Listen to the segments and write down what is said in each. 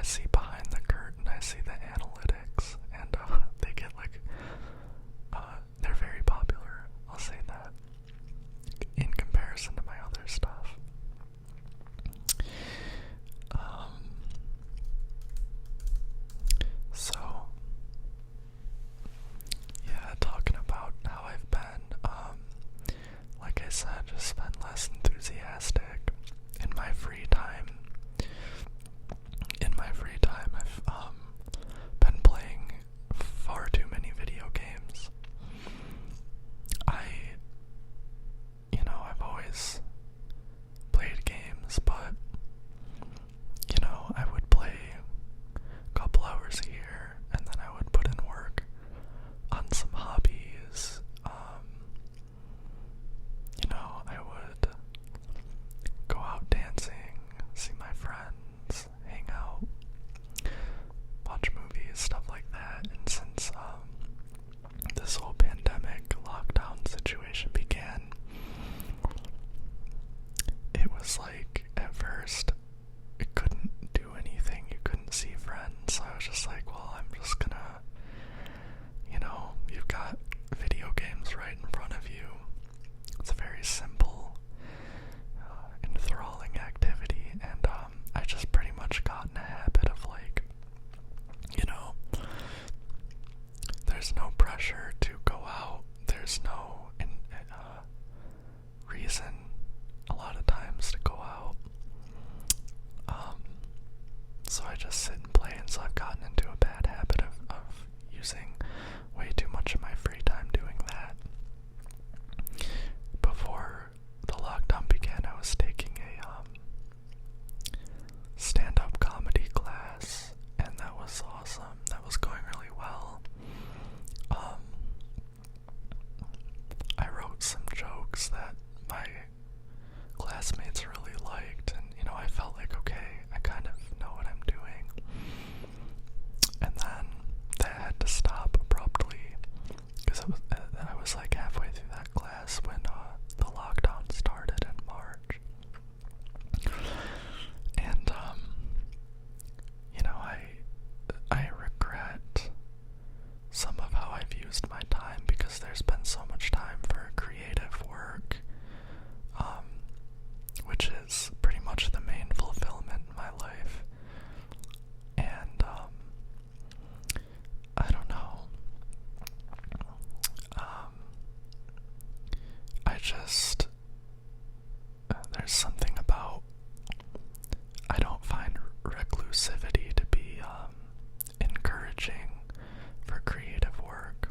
see behind the curtain, I see the analytics, and they get like, they're very popular, I'll say that, in comparison to my other stuff. So, yeah, talking about how I've been, like I said, just been less enthusiastic in my free time. I've been playing far too many video games. I've always played games, but, I would play a couple hours here, and then I would put in work on some hobbies. I would go out dancing, see my friends, hang out, watch movies, stuff like that. And since this whole pandemic lockdown situation began, it was like, at first, it couldn't do anything, you couldn't see friends, so I was just like, well, I'm just gonna, you've got video games right in front of you. It's a very simple, enthralling activity, and I just pretty much got in a habit of like, there's no pressure to go out, there's no reason a lot of times to go out, so I just sit and play, and so I've gotten into a bad habit of using way too much of my free time doing that. Before the lockdown began, I was taking a stand-up comedy class, and that was awesome. That was going really well. I wrote some jokes that my classmates really liked, and I felt like, okay, I kind of know what I'm doing. And then that had to stop abruptly, because I was like halfway through that class when the lockdown started in March. And I regret some of how I've used my time, because there's been so much time for creative work, which is pretty much the main fulfillment in my life. And I don't know, I just, there's something about, I don't find reclusivity to be encouraging for creative work.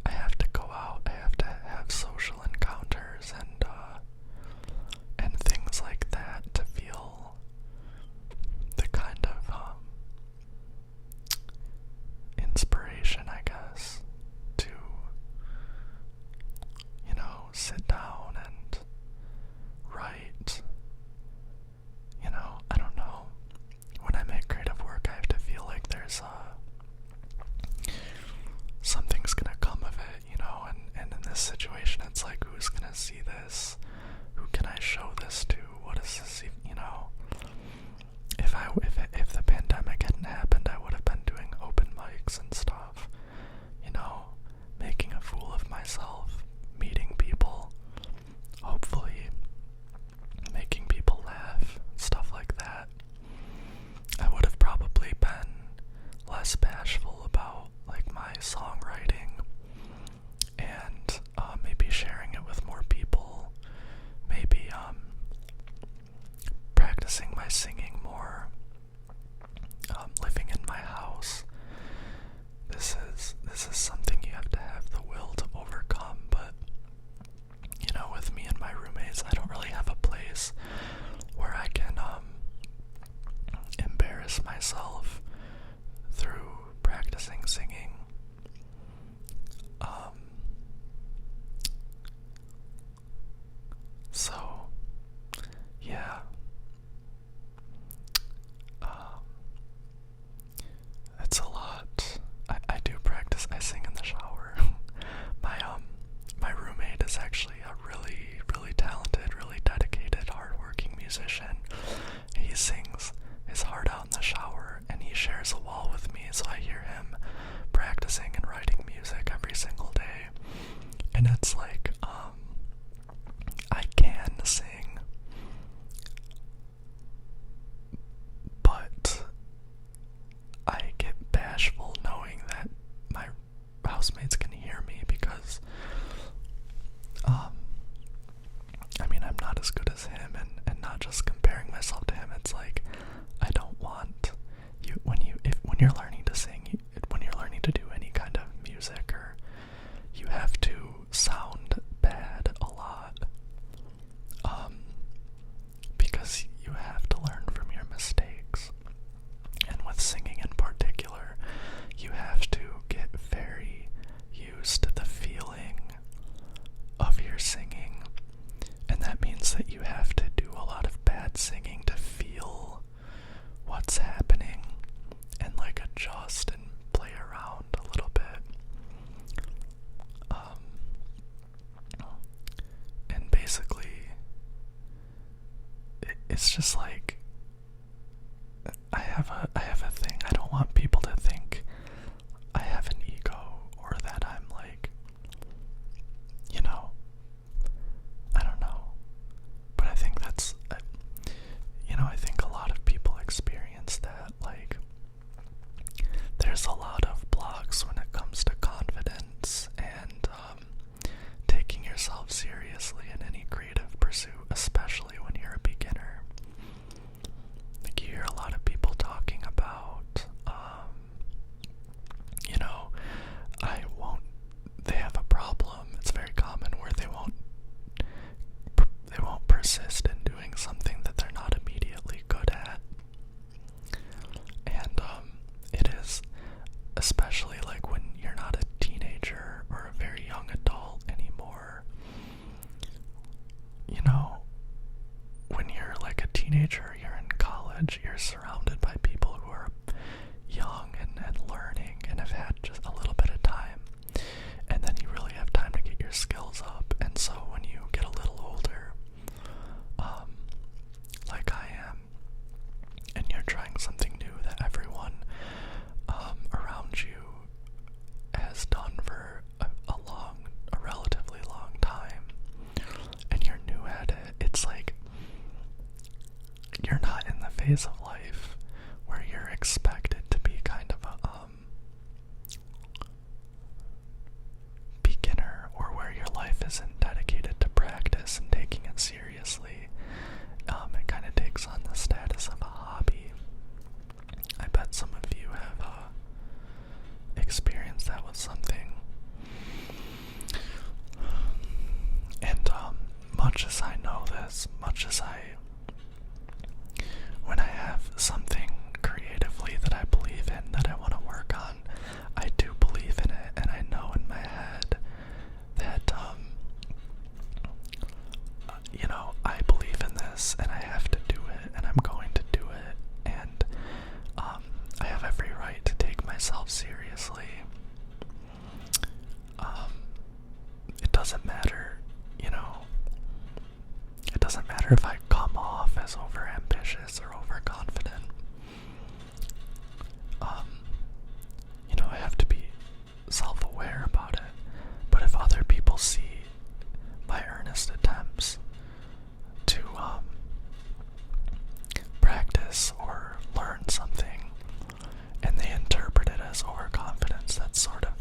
I have to go out, I have to have social encounters and things like that to feel the kind of inspiration, I guess, to sit down and write. I don't know, when I make creative work, I have to feel like there's something's gonna come of it, and in this situation, it's like, who's gonna see this? Who can I show this to? What is this, if the pandemic hadn't happened, I would have been doing open mics and stuff, making a fool of myself, meeting people, hopefully making people laugh, stuff like that. I would have probably been less bashful about like my songwriting, and maybe sharing it with more people, maybe practicing my singing more, living in my house. This is something you have to have the will to overcome, but with me and my roommates, I don't really have a place where I can embarrass myself through practicing singing. So yeah, it's a lot. I do practice. I sing in the shower. My roommate is actually a really talented, really dedicated, hardworking musician, not as good as him, and not just comparing myself to him. It's like, I don't want you, when you're learning to sing, when you're learning to do any kind of music, or you have to sound bad a lot, because you have to learn from your mistakes. And with singing in particular, you have to get very used to the feeling of your singing, and that means that you have to do a lot of bad singing to feel what's happening and like adjust and play around a little bit. And basically, it's just like, I have a thing. I don't want people to think I have an ego, or that I'm like, I don't know. But I think that's, I think a lot of people experience that. Like, there's a lot of blocks when it comes to confidence and taking yourself seriously in any creative pursuit, especially when you're a beginner. Like, you hear a lot of people talking about, they have a problem. It's very common where they won't persist in doing something that they're not immediately good at. And it is, especially like when you're not a teenager or a very young adult anymore. When you're like a teenager, you're in college, you're surrounded by people who are young and learning and have had just a little bit of time. And then you really have time to get your skills up. And so when you get a little older, like I am, and you're trying something new that everyone around you has done for a relatively long time, and you're new at it, it's like you're not in the phase of life where you're expected to be kind of a beginner, or where your life isn't dedicated to practice and taking it seriously. It kind of takes on the status of a hobby. I bet some of you have experienced that with something. And much as I know this, when I have something creatively that I believe in, that I want to work on, I do believe in it, and I know in my head that I believe in this, and I have to do it, and I'm going to do it, and I have every right to take myself seriously. It doesn't matter, it doesn't matter if I come off as overambitious or overconfident. I have to be self-aware about it. But if other people see my earnest attempts to practice or learn something, and they interpret it as overconfidence, that's sort of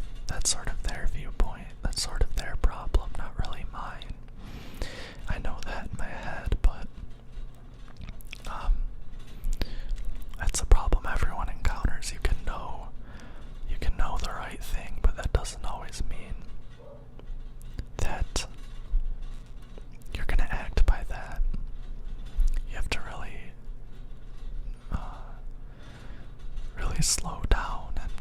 their viewpoint. That's sort of their problem, not really mine. I know that in my head, but that's a problem everyone encounters. You can know the right thing, but that doesn't always mean that you're gonna act by that. You have to really slow down and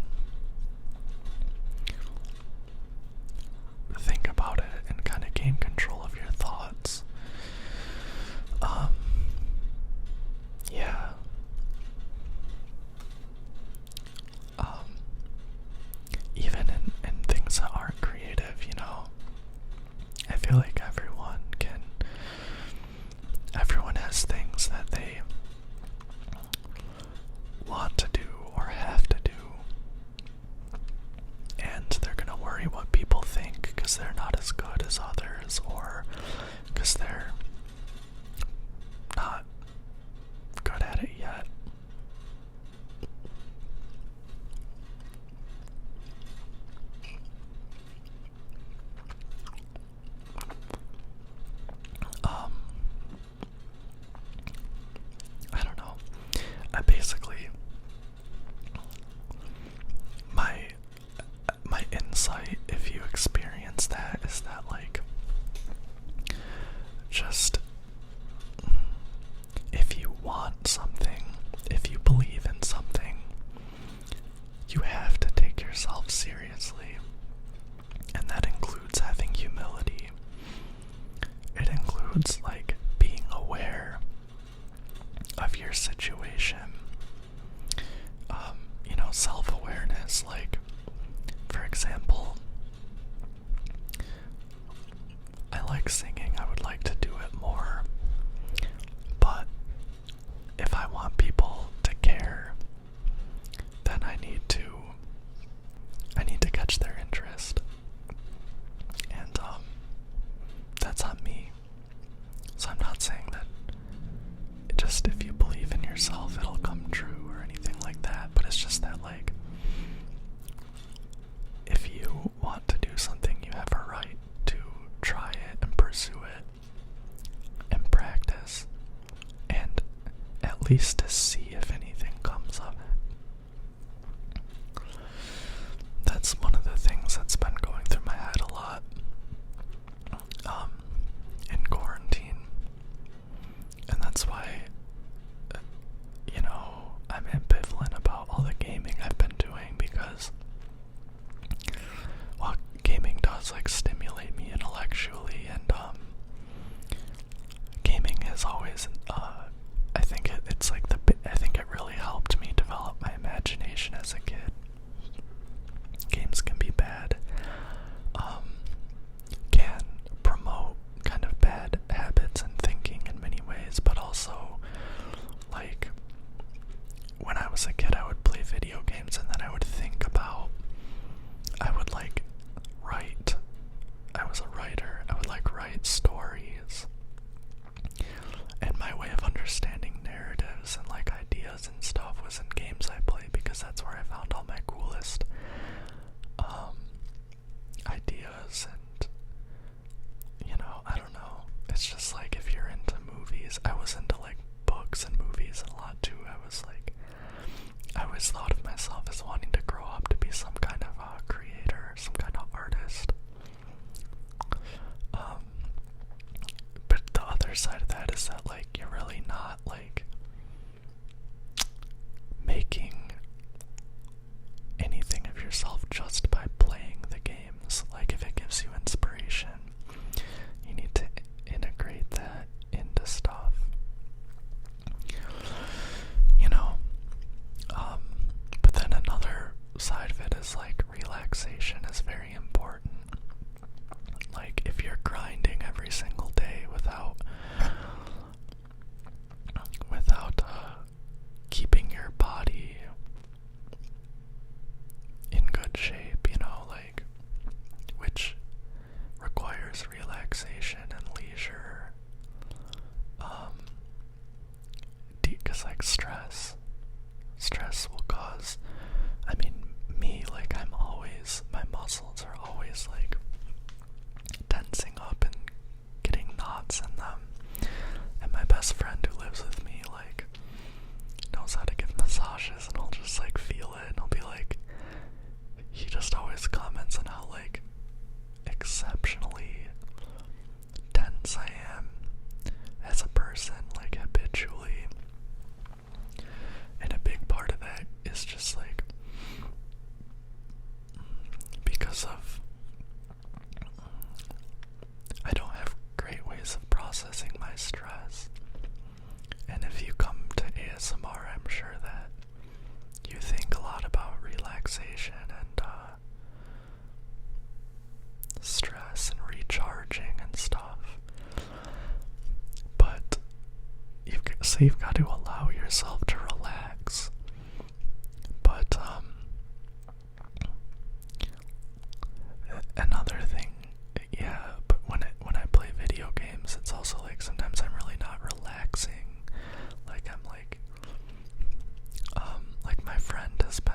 think about it and kind of gain control of your thoughts. Yeah. Even in things that aren't creative, I feel like everyone has things that they want to do or have to do not saying that just if you believe in yourself it'll come true or anything like that, but it's just that, like, if you want to do something, you have a right to try it and pursue it and practice, and at least to see if anything comes of it. That's one of the things that's been going through my head a lot in quarantine, and that's why, I'm ambivalent about all the gaming I've been doing, because while gaming does, like, stimulate me intellectually, and gaming is always, I think it's like I think it really helped me develop my imagination as a kid. Games can be bad, can promote kind of bad habits and thinking in many ways, but also, like, when I was a kid, I would play video games and then I would think about, I would, like, write. I was a writer. I would, like, write stories. And my way of understanding narratives and, like, ideas and stuff was in games I played, because that's where I found all my coolest ideas. And, I don't know. It's just like, if you're into movies, I was into, like, books and movies a lot too. I always thought of myself as wanting to grow up to be some kind of creator, some kind of artist. But the other side of that is that, like, you're really not, like, making anything of yourself just by playing the games. Like, if it gives you inspiration, you need to integrate that into stuff. But then another side of it is, like, relaxation is very important. Like, if you're grinding every single day without keeping your body in good shape, like, which requires relaxation and leisure, because, like, stress will cause, like, my muscles are always, like, tensing up and getting knots in them, and my best friend who lives with me, like, knows how to give massages, and I'll just, like, feel it, and I'll be like, he just always comments on how, like, exceptionally tense I am as a person, like, habitually. And a big part of that is just, like, because of, I don't have great ways of processing my stress. And if you come to ASMR, I'm sure that you think a lot about relaxation and stress and recharging and stuff. But you've got to allow yourself to relax. But another thing, but when I play video games, it's also, like, sometimes I'm really not relaxing. Like, I'm like my friend has been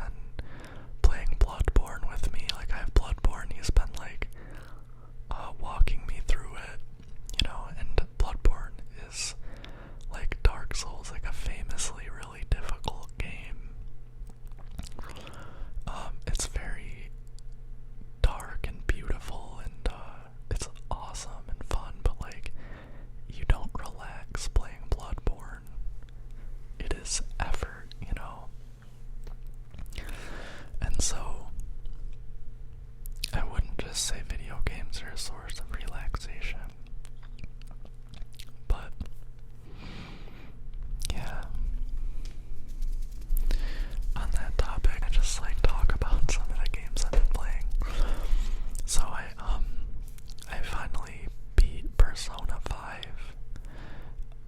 playing Bloodborne with me. Like, I have Bloodborne, he's been, like, walking me through it, and Bloodborne is like Dark Souls, like a famously really difficult game. It's very dark and beautiful, and it's awesome and fun, but, like, you don't relax playing Bloodborne. It is effort, And so, I wouldn't just say video games are a source of relaxation. But, yeah. On that topic, I just, like, talk about some of the games I've been playing. So I finally beat Persona 5.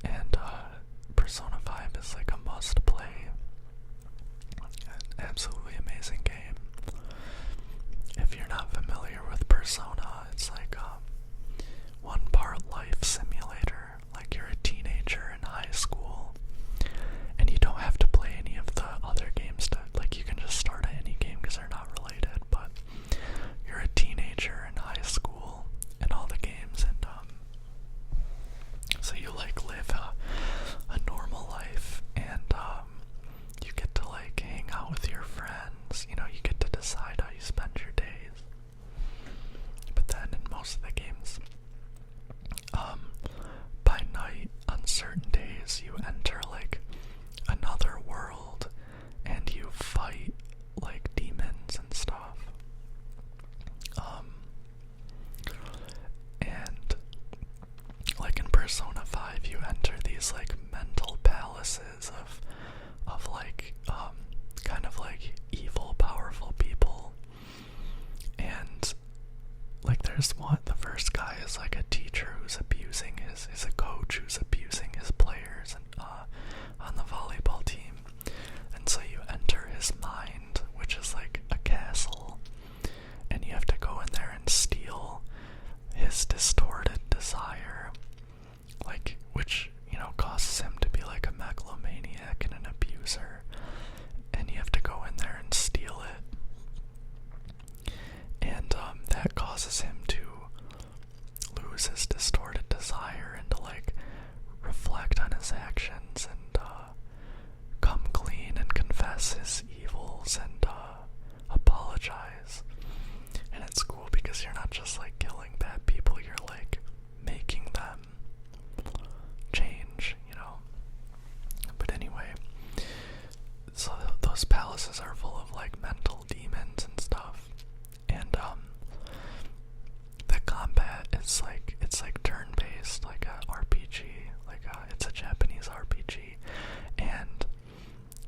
And, Persona 5 is, like, a must-play. An absolutely amazing game. If you're not familiar with Persona, it's like, one part life simulator. Like, you're a these like mental palaces of like kind of like evil, powerful people. And like there's one, the first guy is like a teacher who's abusing is a coach who's abusing his players and on the volleyball team. And so you enter his mind, which is like a castle, and you have to go in there and steal his distorted desire, like, which, you know, causes him to be like a megalomaniac and an abuser, and you have to go in there and steal it, and that causes him to lose his distorted desire and to like reflect on his actions and come clean and confess his evils and apologize. And it's cool because you're not just like killing bad people, you're like making them change, you know. But anyway, so those palaces are full of like mental demons and stuff. And the combat is like, it's like turn-based, like a RPG, it's a Japanese RPG, and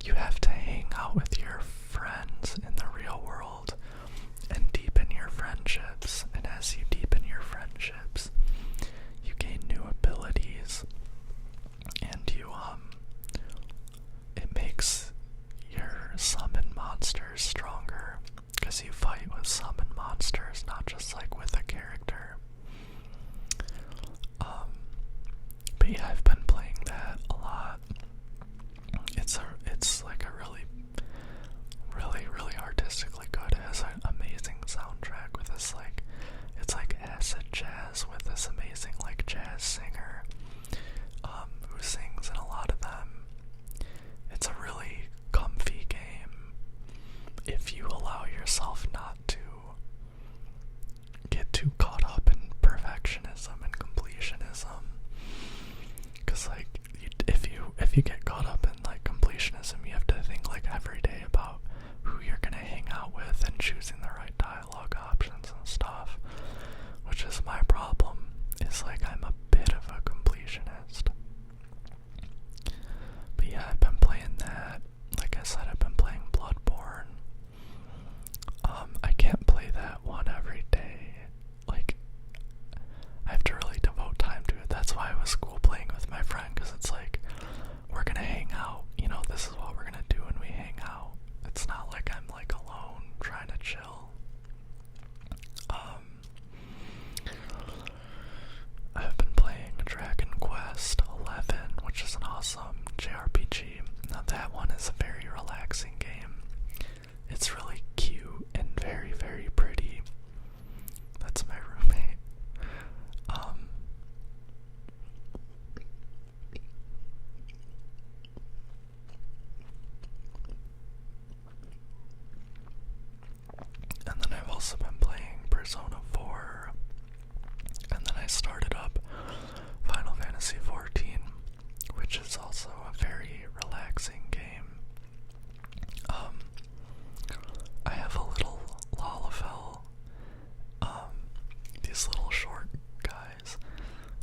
you have to hang out with your friends in the real world and deepen your friendships. And as you deepen your friendships, you gain new abilities, and you it makes your summon monsters stronger, because you fight with summon monsters, not just like with a character. But yeah, I've been playing that a lot. It's like a really artistically good. It has an amazing soundtrack with this like, it's like acid jazz with this amazing like jazz singer who sings in a lot of them. It's a really comfy game if you allow yourself not to get too caught up in perfectionism and completionism. Because like if you get caught up in like completionism, you have to think like every day about who you're gonna hang out with and choosing the right dialogue options and stuff, which is my problem. Is like I'm a bit of a completionist. But yeah, I've been playing that. Like I said, I've been playing Bloodborne. I can't play that one every day. Like, I have to really devote time to it. That's why it was cool playing with my friend, because it's like, we're gonna hang out. You know, this is what we're gonna do when we hang out. It's not like I'm like alone trying to chill. I've been playing Dragon Quest 11, which is an awesome JRPG. Now that one is a very relaxing game. It's really cute and very, very pretty. That's my roommate. And then I've also been playing Persona 4. And then I started up Final Fantasy 14, which is also a very relaxing game. I have a little Lalafell, these little short guys,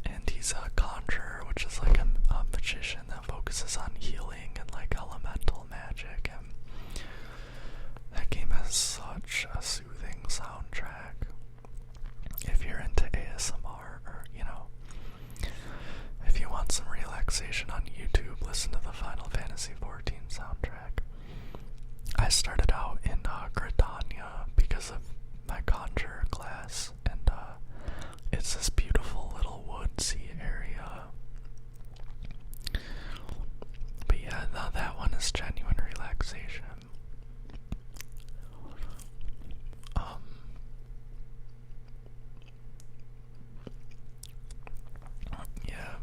and he's a conjurer, which is like a magician that focuses on healing and like elemental magic, and that game has such a soothing soundtrack. If you're into ASMR, or, you know, if you want some relaxation on YouTube, listen to the Final Fantasy 14 soundtrack. I started out in Gridania because of my conjure class, and it's this beautiful little woodsy area. But yeah, no, that one is genuine relaxation. Yeah,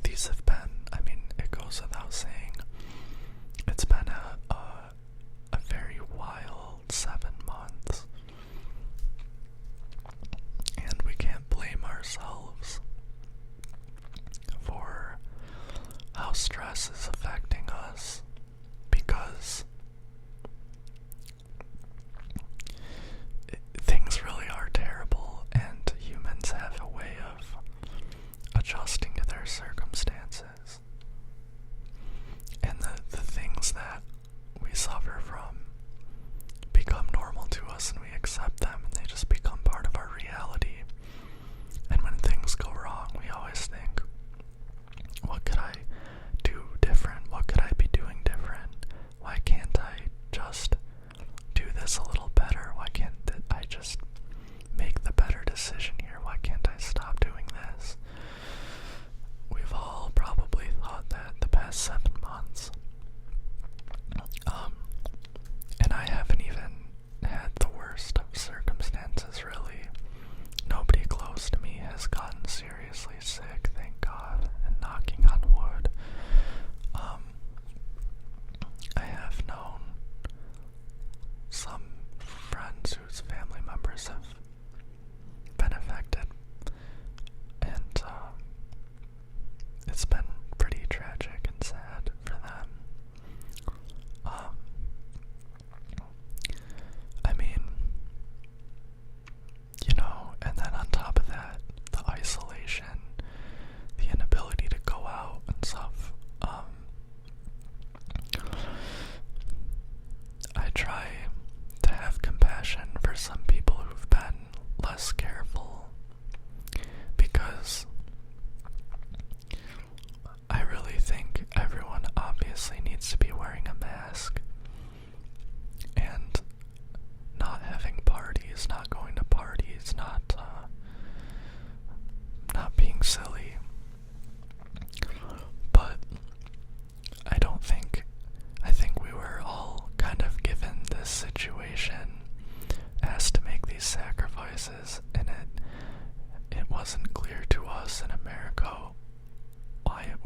these have been, I mean, it goes without saying, it's been a very wild 7 months, and we can't blame ourselves for how stress is affecting us, because things really are terrible, and humans have a way of adjusting to their circumstances.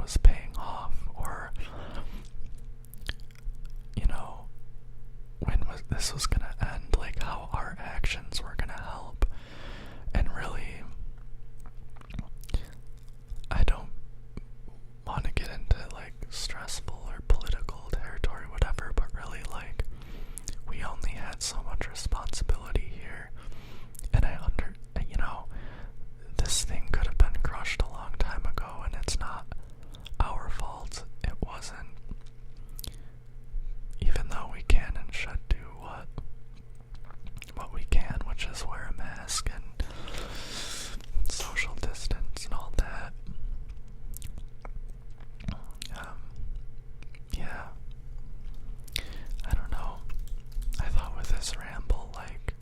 was paying off, or, you know, when this was gonna end, like how our actions were gonna help. And really, I don't want to get into like stressful or political territory, whatever, but really, like, we only had so much responsibility here, and you know, this thing could have been crushed a long time ago, and it's not our fault. It wasn't. Even though we can and should do what we can, which is wear a mask and social distance and all that. Yeah. I don't know. I thought with this ramble, like,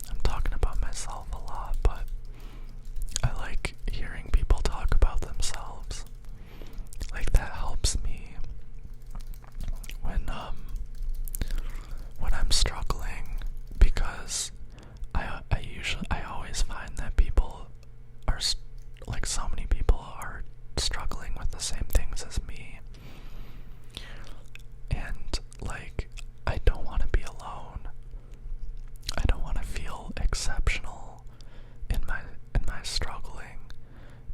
I'm talking about myself a lot, but I like hearing people talk about themselves. Like, that helps me when I'm struggling, because I always find that people are, like, so many people are struggling with the same things as me, and, like, I don't want to be alone. I don't want to feel exceptional in my struggling,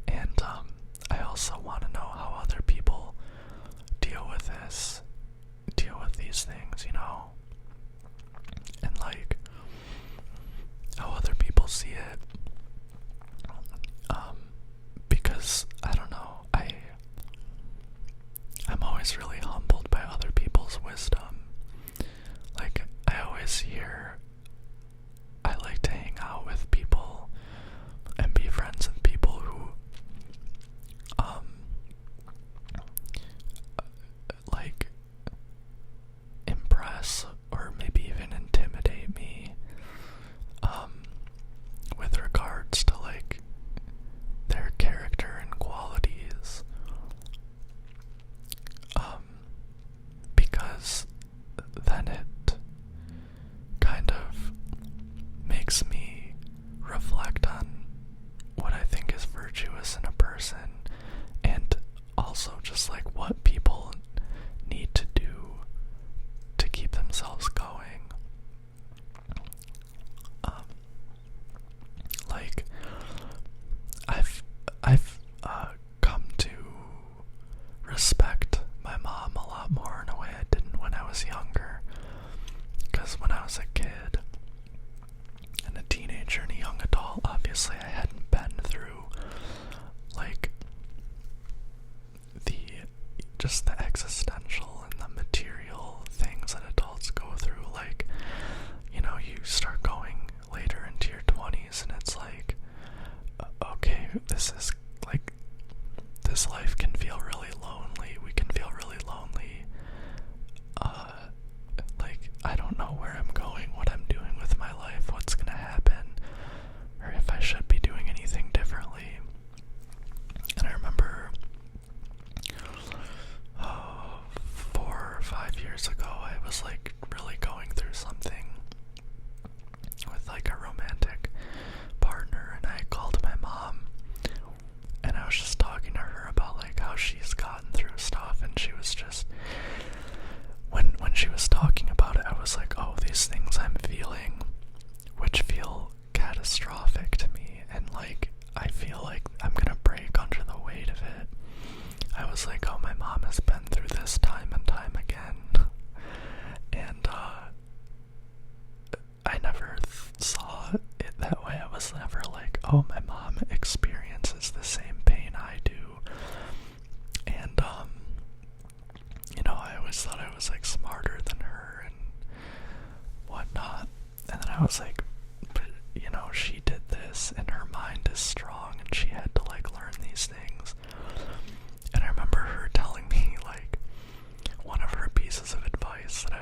and I also want to know how other people deal with these things, you know, and like how other people see it, because I don't know, I'm always really humbled by other people's wisdom. Like, I always hear, I like to hang out with people and be friends with people who like impress or maybe even intimidate me with regards to like their character and qualities, because then it kind of makes me reflect on what I think is virtuous in a person, and also just like what people need to do to keep themselves going. Like, I've come to respect my mom a lot more in a way I didn't when I was younger, because when I was a kid and a teenager and a young adult, obviously I hadn't been through like just the existential and the material things that adults go through. Like, you know, you start going later into your 20s and it's like, okay, this is like, this life can feel really lonely. We can feel really lonely. Like, I don't know where I'm going, what I'm doing with my life, what's gonna happen, or if I should be doing anything differently. And I remember 4 or 5 years ago, I was like really going through something with like a romantic partner, and I called my mom and I was just talking to her about like how she's gotten through stuff, and she was just, when she was talking about it, I was like, oh, these things I'm feeling, which feel catastrophic to me, and like I feel like I'm gonna break under the weight of it. I was like, oh, my mom has been through this time and time again. And I never saw it that way. I was never like, oh, my mom experiences the same pain I do. And you know, I always thought I was like smarter than her and whatnot. And then I was like, but you know, she did this and her mind is strong and she had to like learn these things. And I remember her telling me, like, one of her pieces of advice that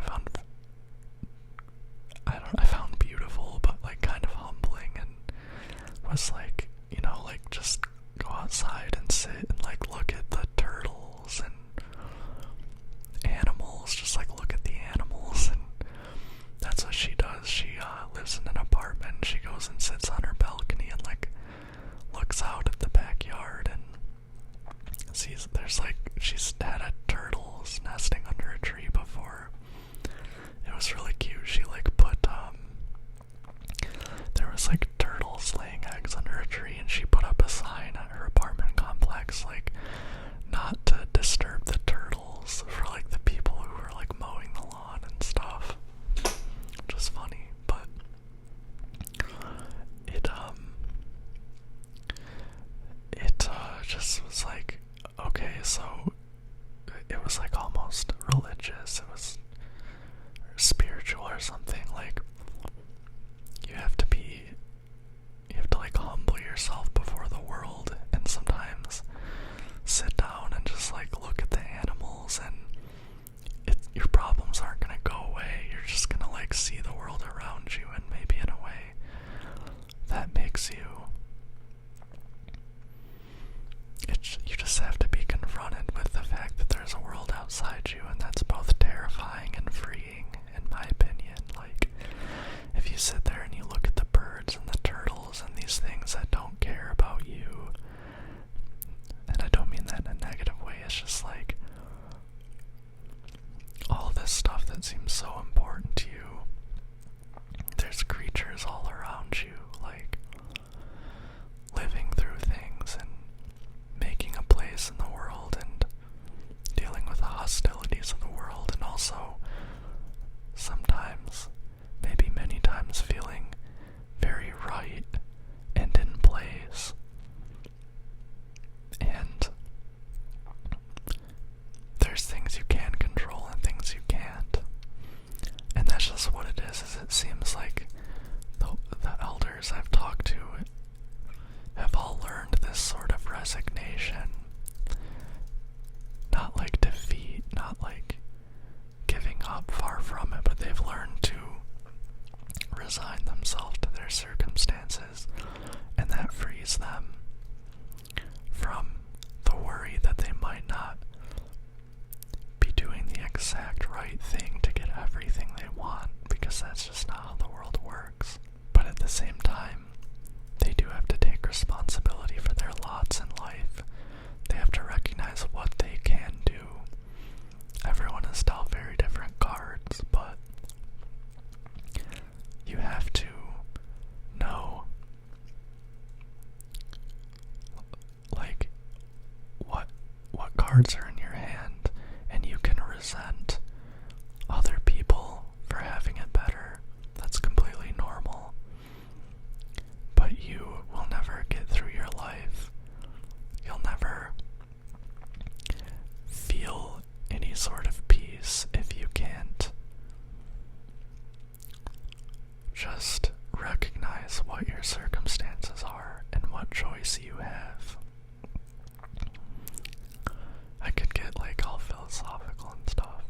I found beautiful, but like kind of humbling, and was like, you know, like, just go outside and sit and like look at the turtles and animals, just like look at the animals. And that's what she does. She lives in an she's had a turtles nesting under a tree before. It was really cute. She like put there was like turtles laying eggs under a tree, and she put up a sign at her apartment complex like not to disturb the turtles for like the people who were like mowing the lawn and stuff. Which was funny, but it just was like, okay, so it was like almost religious. It was spiritual or something. Like you have to like humble yourself before the world, and sometimes sit down and just like look at the animals, and your problems aren't gonna go away. You're just gonna like see the world around you, and maybe in a way that makes you you just have to be confronted with the fact that there's a world outside you, and that's both terrifying and freeing, in my opinion. Like, if you sit there and you look at the birds and the turtles and these things that don't care about you, and I don't mean that in a negative way, it's just like all this stuff that seems so important to you, there's creatures all around you, like living through things and making a place in the world and dealing with the hostilities of the world, and also sometimes, maybe many times, feeling very right and in place. And there's things you can control and things you can't. And that's just what it is it seems like the elders I've talked to have all learned this sort of resignation. Not like defeat, not like giving up, far from it, but they've learned to resign themselves to their circumstances, and that frees them from the worry that they might not be doing the exact right thing to get everything they want, because that's just not how the world works. But at the same time, they do have to take responsibility for their lots in life. They have to recognize what they can do. Everyone is dealt very different cards, but you have to know like what cards are in your hand, and you can resent other people for having it better. That's completely normal. But you will never get through your life. You'll never feel any sort of peace if you can't just recognize what your circumstances are and what choice you have. I could get like all philosophical and stuff,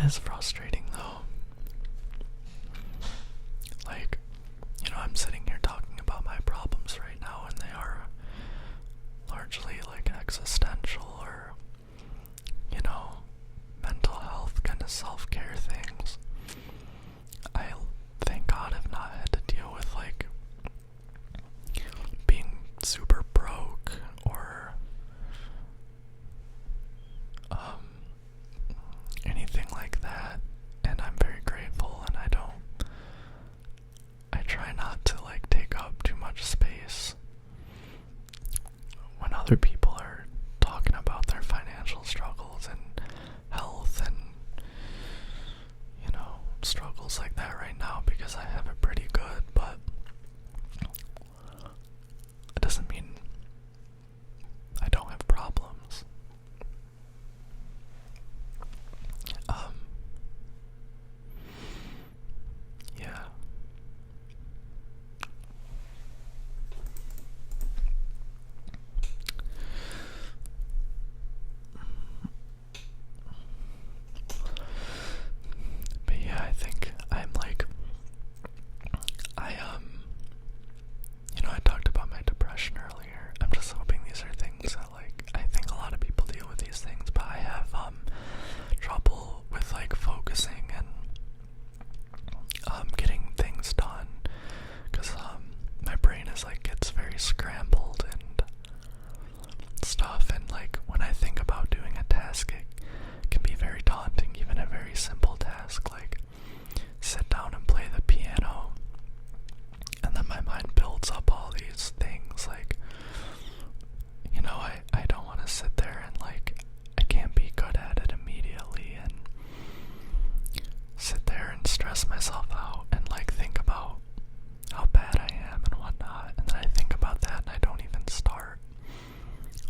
is frustrating though. Like, I'm sitting here talking about my problems right now, and they are largely like existential or, mental health kind of self-care things. I, thank God, have not had to deal with like being super broke or anything like that, and I'm very grateful, and I try not to like take up too much space when other people are talking about their financial struggles and health and struggles like that right now, because I have it pretty good, but it doesn't mean I don't have problems. Yeah. But yeah, I think I'm like, I talked about my depression earlier. I'm just hoping these are things that like, I think a lot of people deal with these things, but I have trouble with like focusing and getting things done, because my brain is like, gets very scrambled and stuff, and like when I think about doing a task, it can be very daunting, even a very simple task like sit down and play the piano, and then my mind builds up all these things like, I don't want to sit there and like, I can't be good at it immediately and sit there and stress myself out and like think about how bad I am and whatnot, and then I think about that and I don't even start.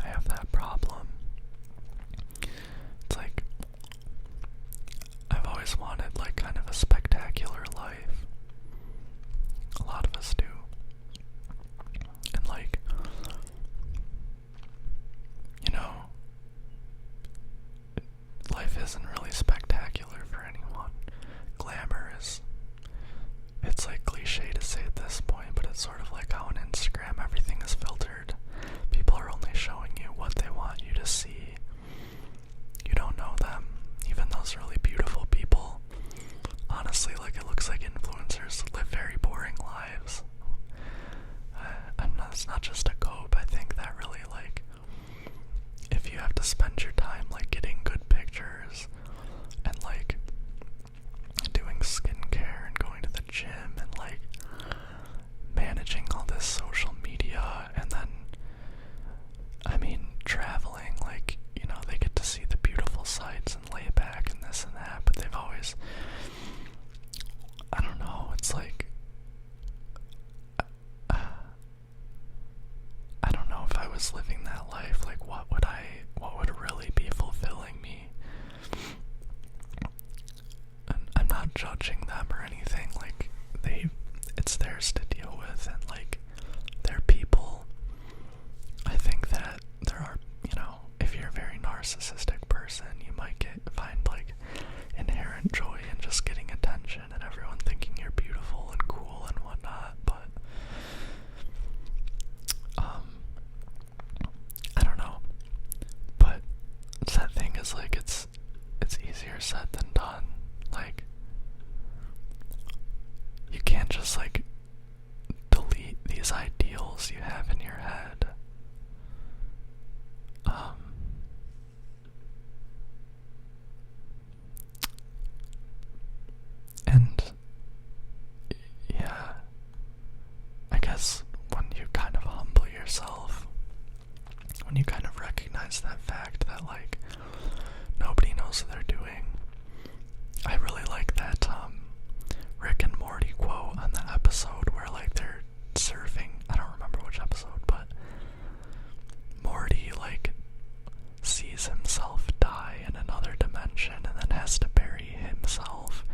I have that problem. It's like, I've always wanted like kind of a spectacular life. A lot of us do. And like, life isn't really spectacular for anyone. Glamour is, it's like cliche to say at this point, but it's sort of like how on Instagram everything is filtered. People are only showing you what they want you to see. You don't know them. Even those really beautiful people, honestly, like, it looks like influencers live very boring lives. It's not just a cope. I think that really, like, if you have to spend your time like getting good pictures and like doing skincare and going to the gym and like managing all this social media, and then traveling, like, they get to see the beautiful sights and lay back and this and that, but they've always, I don't know, it's like, I don't know if I was living that life, like what would really be fulfilling me? And I'm not judging them or anything, like, it's theirs to deal with, and like, they're people. I think that there are, if you're a very narcissistic person, you might find like inherent joy in just getting attention and everyone thinking you're beautiful and cool and whatnot, but I don't know. But that thing is like, it's easier said than done. Like, you can't just like delete these ideals you have in your head. And yeah, I guess when you kind of humble yourself, when you kind of recognize that fact that like nobody knows what they're doing. I really like that Rick and Morty quote on the episode where like they're surfing. I don't remember which episode, but Morty like sees himself die in another dimension and then has to bury himself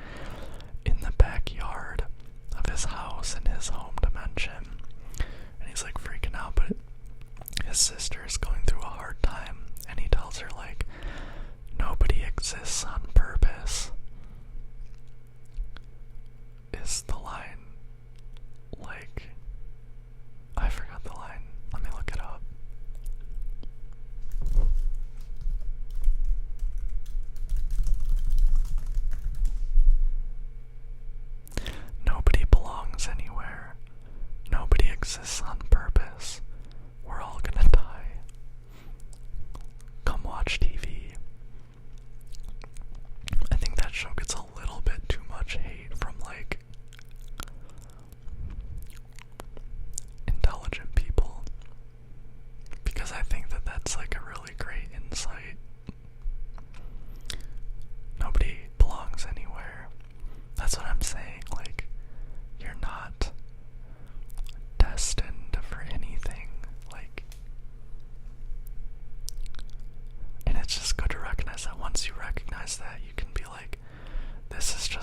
in the backyard of his house in his home dimension, and he's like freaking out, but his sister is going through a hard time, and he tells her like, nobody exists on purpose.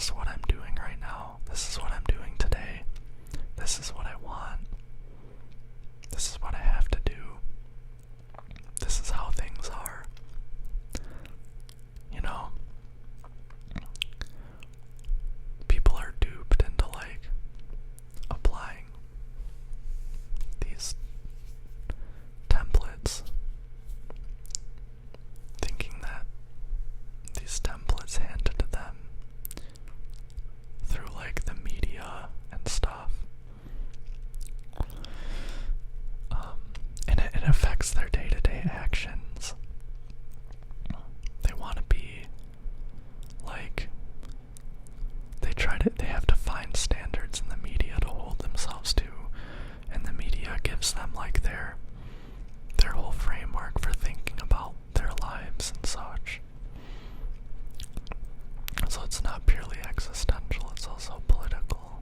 is what I'm doing right now. This is what I'm doing today. This is what I want. This is what I have to do. This is how things are. You know? People are duped into applying these templates, thinking that these templates handed to them through the media and stuff, and it affects their day-to-day actions. They want to be they have to find standards in the media to hold themselves to, and the media gives them their whole framework for thinking about their lives and such. So it's not purely existential, it's also political.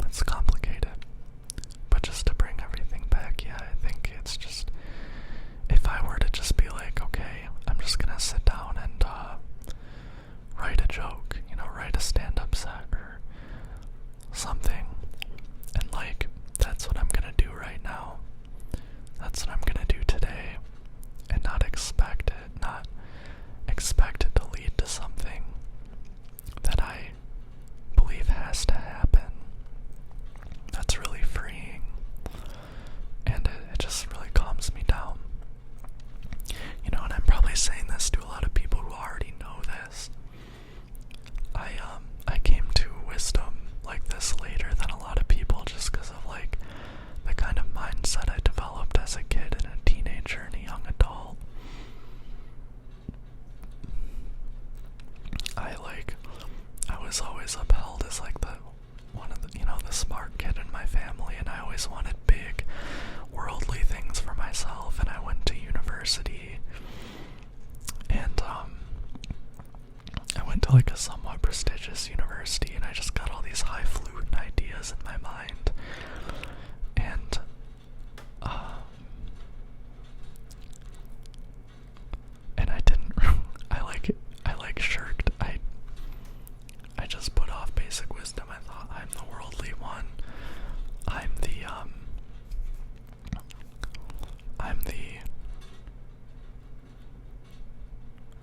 It's complicated. But just to bring everything back, yeah, I think it's just, if I were to just be okay, I'm just gonna sit down and write a joke, write a stand-up set or something, and that's what I'm gonna do right now. That's what I'm gonna do today, and not expect it to lead to something that I believe has to happen. That's really freeing, and it just really calms me down. And I'm probably saying this to a lot of people who already know this. I came to wisdom like this later than a lot of people, just because of the kind of mindset I developed as a kid and a teenager and a young adult. I was always upheld as one of the smart kid in my family, and I always wanted big worldly things for myself, and I went to university, and I went to a somewhat prestigious university, and I just got all these highfalutin ideas in my mind, and I didn't I shirked. I just put off basic wisdom. I thought, I'm the worldly one. I'm the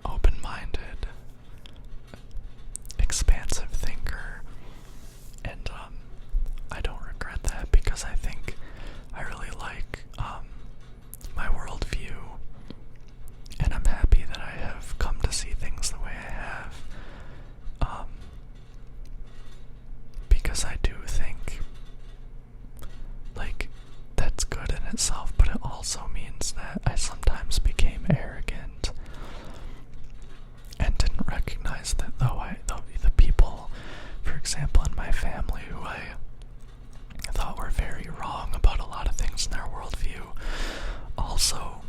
open-minded, expansive thinker, and I don't regret that, because I think I really like my worldview, and I'm happy that I have come to see things the way I have, because I do think that's good in itself, but it also means that I sometimes became arrogant and didn't recognize that the people, for example, in my family who I thought were very wrong about a lot of things in their worldview, also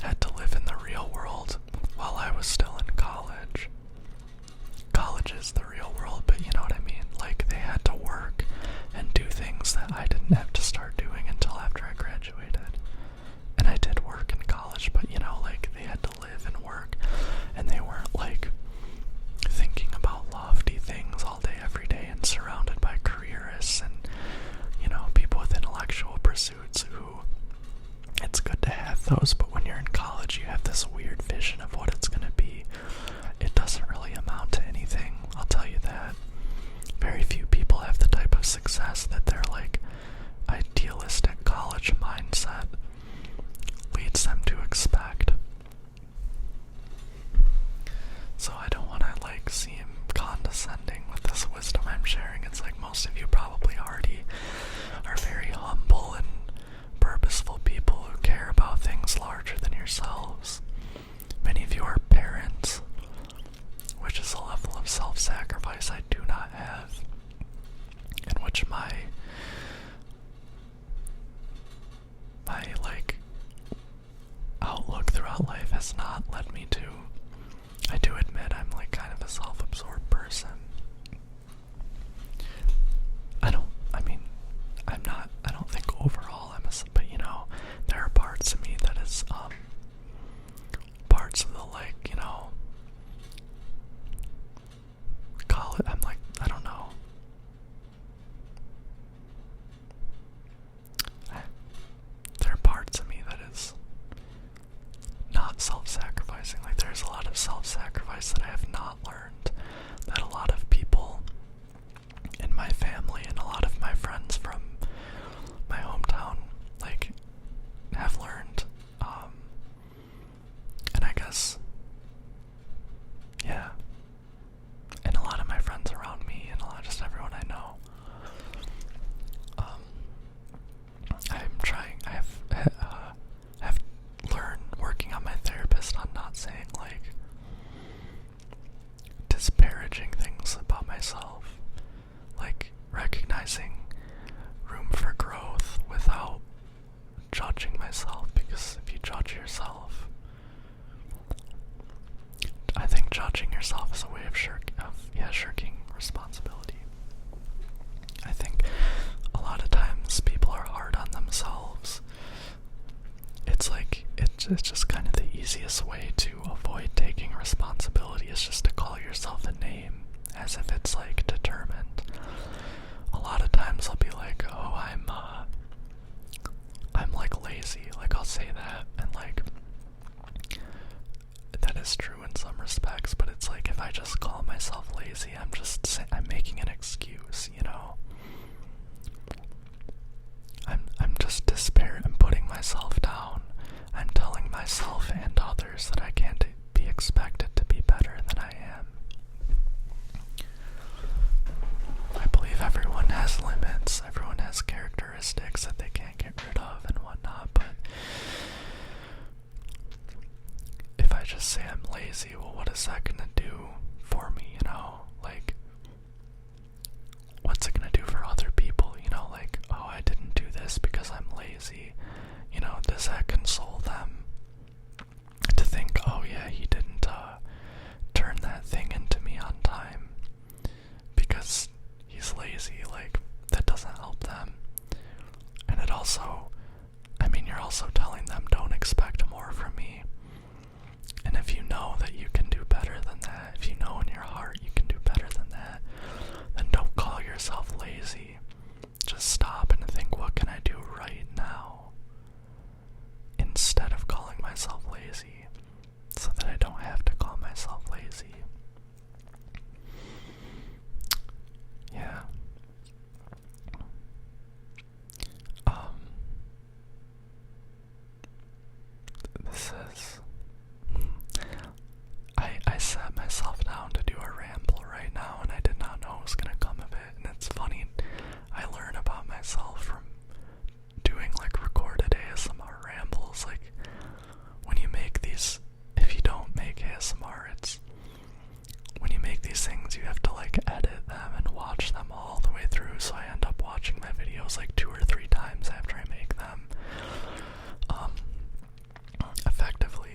had to live in the real world while I was still in college. College is the real world, but you know what I mean? They had to work and do things that I didn't have to start doing until after I graduated. And I did work in college, but they had to live and work, and they weren't thinking about lofty things all day, every day, and surrounded by careerists and people with intellectual pursuits who, it's good to have those, but when you're in college you have this weird vision of what it's going to be. It doesn't really amount to anything, I'll tell you that. Very few people have the type of success that their idealistic college mindset leads them to expect. So I don't want to seem condescending with this wisdom I'm sharing. It's most of you probably already are very humble and purposeful people who care about things larger than yourselves. Many of you are parents, which is a level of self-sacrifice I do not have, and which my outlook throughout life has not led me to. I do admit I'm kind of a self-absorbed person. I don't think overall I'm but there are parts of me that is, parts of the advice that I have not learned, that a lot of people in my family and a lot of my friends from my hometown, like, have learned. And I guess, yeah, and a lot of my friends around me and just everyone I know, have learned working on my therapist on not saying, like, disparaging things about myself, like recognizing room for growth without judging myself, because if you judge yourself, I think judging yourself is a way of shirking responsibility. I think a lot of times people are hard on themselves. It's like, it's just kind of the easiest way to avoid taking responsibility is just to call yourself a name, as if it's like determined. A lot of times I'll be like, oh, I'm like lazy, like I'll say that, and like, that is true in some respects, but it's like, if I just call myself lazy, I'm making an excuse, you know? I'm just I'm putting myself down. I'm telling myself and others that I can't be expected to be better than I am. I believe everyone has limits, everyone has characteristics that they can't get rid of and whatnot, but if I just say I'm lazy, well, what is that gonna do for me, you know? Like, what's it gonna do for other people, you know? Like, oh, I didn't do this because I'm lazy, you know, does that console them to think, oh yeah, he didn't turn that thing into me on time because he's lazy? Like, that doesn't help them. And it also, I mean, you're also telling them, don't expect more from me. And if you know that you can do better than that, if you know in your heart you can do better than that, then don't call yourself lazy. Just stop and think, what can I do right now? Instead of calling myself lazy, so that I don't have to call myself lazy. Yeah. This is... I sat myself down to do a ramble right now, and I did not know what was going to come of it. And it's funny, I learn about myself from doing like recorded ASMR rambles. Like, when you make these, if you don't make ASMR, it's when you make these things, you have to like edit them and watch them all the way through. So I end up watching my videos like 2 or 3 times after I make them. Effectively,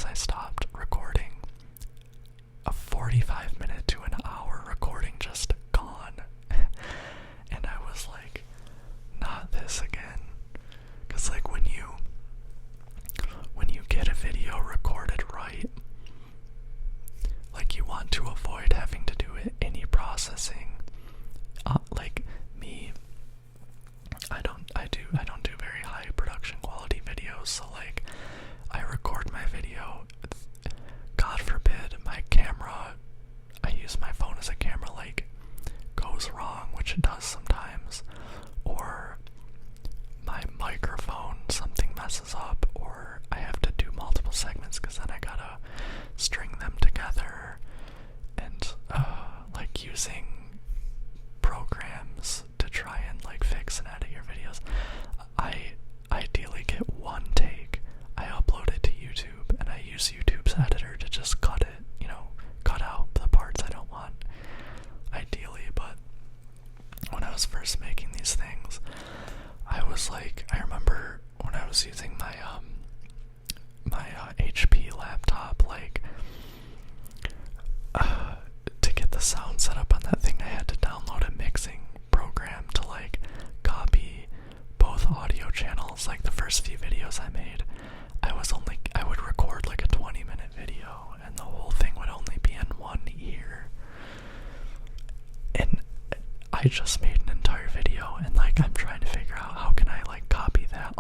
I stopped recording, a 45-minute to an hour recording just gone. And I was like, not this again. Because like when you get a video recorded right, like you want to avoid having to do any processing. Like me, I don't do very high production quality videos, so like I record my video, God forbid my camera, I use my phone as a camera, like goes wrong, which it does sometimes, or my microphone, something messes up, or I have to do multiple segments because then I gotta string them together, and like using programs to try and like fix and edit your videos. I ideally get one take, I upload it to YouTube, and I use YouTube's editor to just cut it, cut out the parts I don't want, ideally. But when I was first making these things, I remember when I was using my HP laptop, like to get the sound set up on that thing, I had to download a mixing program to like copy both audio channels. Like the first few videos I made, I would record like a 20-minute video, and the whole thing would only be in one ear. And I just made an entire video, and like I'm trying to figure out how can I like copy that